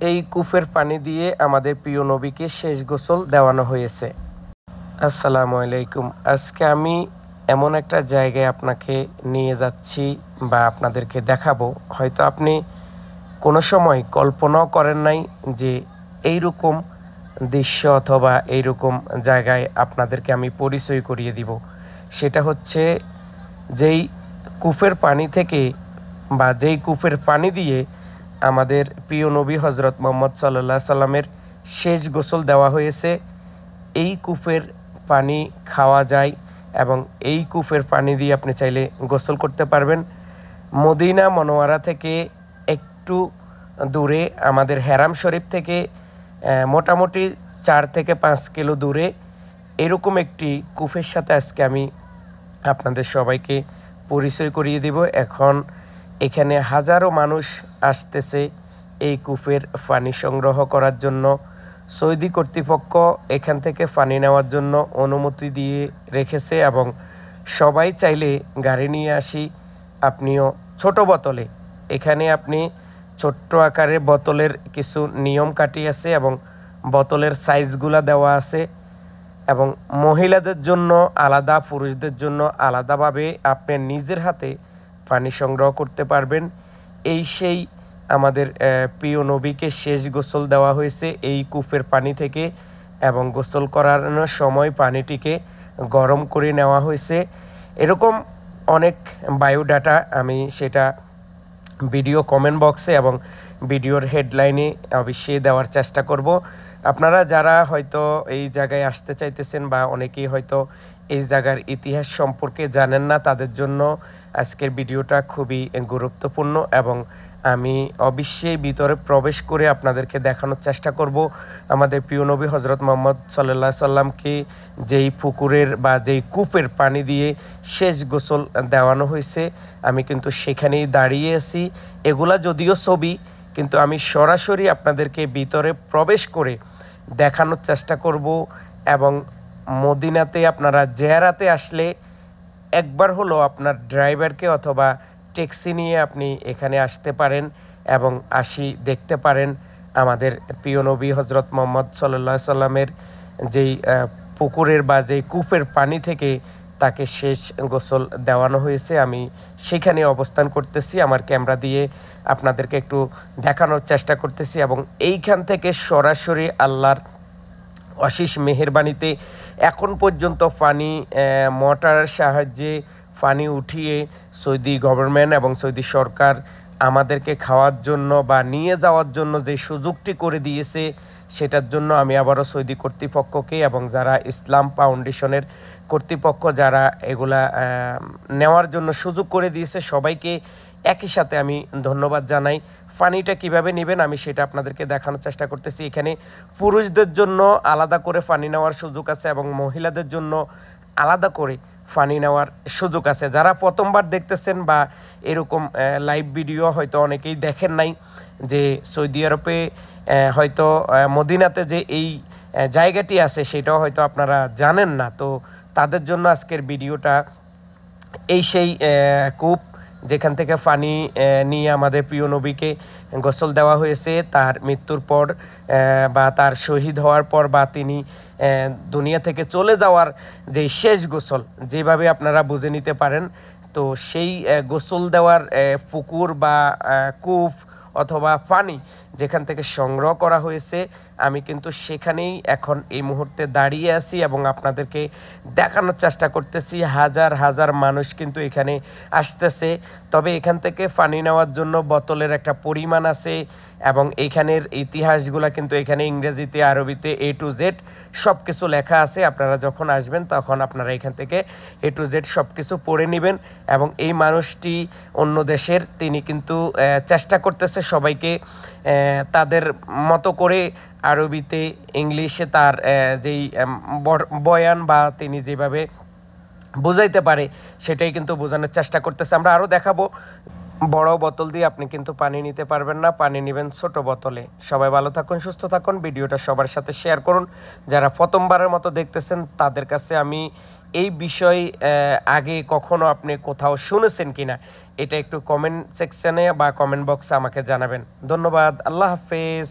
এই কূপের পানি দিয়ে আমাদের প্রিয় নবীকে শেষ গোসল দেওয়ানো হয়েছে। আসসালামু আলাইকুম। আজকে আমি এমন একটা জায়গায় আপনাকে নিয়ে যাচ্ছি বা আপনাদেরকে দেখাবো, হয়তো আপনি কোনো সময় কল্পনাও করেন নাই যে এইরকম দৃশ্য অথবা এইরকম জায়গায় আপনাদেরকে আমি পরিচয় করিয়ে দিব। সেটা হচ্ছে যেই কূপের পানি থেকে বা যেই কূপের পানি দিয়ে আমাদের প্রিয় নবী হজরত মুহাম্মদ সাল্লাল্লাহু আলাইহি সাল্লামের শেষ গোসল দেওয়া হয়েছে। এই কূপের পানি খাওয়া যায় এবং এই কূপের পানি দিয়ে আপনি চাইলে গোসল করতে পারবেন। মদিনা মনোয়ারা থেকে একটু দূরে, আমাদের হেরাম শরীফ থেকে মোটামুটি 4 থেকে 5 কিলো দূরে এরকম একটি কূপের সাথে আজকে আমি আপনাদের সবাইকে পরিচয় করিয়ে দিব। এখন এখানে হাজারো মানুষ আসতেছে এই কূপের পানি সংগ্রহ করার জন্য। সৌদি কর্তৃপক্ষ এখান থেকে পানি নেওয়ার জন্য অনুমতি দিয়ে রেখেছে এবং সবাই চাইলে গাড়ি নিয়ে আসি। আপনিও ছোট বোতলে, এখানে আপনি ছোট্ট আকারের বোতলের কিছু নিয়ম কাঠি আছে এবং বোতলের সাইজগুলা দেওয়া আছে এবং মহিলাদের জন্য আলাদা, পুরুষদের জন্য আলাদাভাবে আপনি নিজের হাতে পানি সংগ্রহ করতে পারবেন। এই সেই আমাদের প্রিয় নবীকে শেষ গোসল দেওয়া হয়েছে এই কূপের পানি থেকে এবং গোসল করানোর সময় পানিটিকে গরম করে নেওয়া হয়েছে। এরকম অনেক বায়োডাটা আমি সেটা ভিডিও কমেন্ট বক্সে এবং ভিডিওর হেডলাইনে অবশ্যই দেওয়ার চেষ্টা করব। আপনারা যারা হয়তো এই জায়গায় আসতে চাইতেছেন বা অনেকেই হয়তো এই জায়গার ইতিহাস সম্পর্কে জানেন না, তাদের জন্য আজকের ভিডিওটা খুবই গুরুত্বপূর্ণ এবং আমি অবশ্যই ভিতরে প্রবেশ করে আপনাদেরকে দেখানোর চেষ্টা করব আমাদের প্রিয় নবী হজরত মুহাম্মদ সাল্লাল্লাহু আলাইহি সাল্লামকে যেই পুকুরের বা যেই কূপের পানি দিয়ে শেষ গোসল দেওয়ানো হয়েছে। আমি কিন্তু সেখানেই দাঁড়িয়ে আছি। এগুলা যদিও ছবি, কিন্তু আমি সরাসরি আপনাদেরকে ভিতরে প্রবেশ করে দেখানোর চেষ্টা করব এবং মদিনাতে আপনারা জিয়ারাতে আসলে একবার হলো আপনার ড্রাইভারকে অথবা ট্যাক্সি নিয়ে আপনি এখানে আসতে পারেন এবং দেখতে পারেন আমাদের প্রিয় নবী হজরত মুহাম্মদ সাল্লাল্লাহু আলাইহি সাল্লামের যেই পুকুরের বা যেই কূপের পানি থেকে তাকে শেষ গোসল দেওয়ানো হয়েছে। আমি সেখানে অবস্থান করতেছি, আমার ক্যামেরা দিয়ে আপনাদেরকে একটু দেখানোর চেষ্টা করতেছি এবং এইখান থেকে সরাসরি আল্লাহর অশেষ মেহেরবানিতে এখন পর্যন্ত পানি মোটরের সাহায্যে পানি উঠিয়ে সৌদি গভর্নমেন্ট এবং সৌদি সরকার আমাদেরকে খাওয়ার জন্য বা নিয়ে যাওয়ার জন্য যে সুযোগটি করে দিয়েছে, সেটার জন্য আমি আবারও সৌদি কর্তৃপক্ষকে এবং যারা ইসলাম ফাউন্ডেশনের কর্তৃপক্ষ যারা এগুলা নেওয়ার জন্য সুযোগ করে দিয়েছে, সবাইকে একই সাথে আমি ধন্যবাদ জানাই। পানিটা কিভাবে নেবেন আমি সেটা আপনাদেরকে দেখানোর চেষ্টা করতেছি। এখানে পুরুষদের জন্য আলাদা করে পানি নেওয়ার সুযোগ আছে এবং মহিলাদের জন্য আলাদা করে পানি নেওয়ার সুযোগ আছে। যারা প্রথমবার দেখতেছেন বা এরকম লাইভ ভিডিও হয়তো অনেকেই দেখেন নাই, যে সৌদি আরবে হয়তো মদিনাতে যে এই জায়গাটি আছে সেটাও হয়তো আপনারা জানেন না, তো তাদের জন্য আজকের ভিডিওটা। এই সেই কূপ যেখান থেকে পানি নিয়ে আমাদের প্রিয় নবীকে গোসল দেওয়া হয়েছে তার মৃত্যুর পর বা তার শহীদ হওয়ার পর বা তিনি দুনিয়া থেকে চলে যাওয়ার যে শেষ গোসল, যেভাবে আপনারা বুঝে নিতে পারেন। তো সেই গোসল দেওয়ার পুকুর বা কূপ অথবা পানি যেখান থেকে সংগ্রহ করা হয়েছে, আমি কিন্তু সেখানেই এখন এই মুহূর্তে দাঁড়িয়ে আছি এবং আপনাদেরকে দেখানোর চেষ্টা করতেছি। হাজার হাজার মানুষ কিন্তু এখানে আসতেছে। তবে এখান থেকে পানি নেওয়ার জন্য বোতলের একটা পরিমাণ আছে এবং এখানের ইতিহাসগুলো কিন্তু এখানে ইংরেজিতে, আরবিতে A to Z সব কিছু লেখা আছে। আপনারা যখন আসবেন তখন আপনারা এখান থেকে A to Z সব কিছু পড়ে নেবেন। এবং এই মানুষটি অন্য দেশের, তিনি কিন্তু চেষ্টা করতেছে সবাইকে তাদের মতো করে আরবিতে, ইংলিশে তার যেই বয়ান বা তিনি যেভাবে বোঝাইতে পারে সেটাই কিন্তু বোঝানোর চেষ্টা করতেছে। আমরা আরও দেখাবো। বড় বোতল দিয়ে আপনি কিন্তু পানি নিতে পারবেন না, পানি নেবেন ছোট বোতলে। সবাই ভালো থাকুন, সুস্থ থাকুন, ভিডিওটা সবার সাথে শেয়ার করুন। যারা প্রথমবারের মতো দেখতেছেন তাদের কাছে আমি এই বিষয় আগে কখনো আপনি কোথাও শুনেছেন কিনা এটা একটু কমেন্ট সেকশনে বা কমেন্ট বক্সে আমাকে জানাবেন। ধন্যবাদ। আল্লাহ হাফেজ।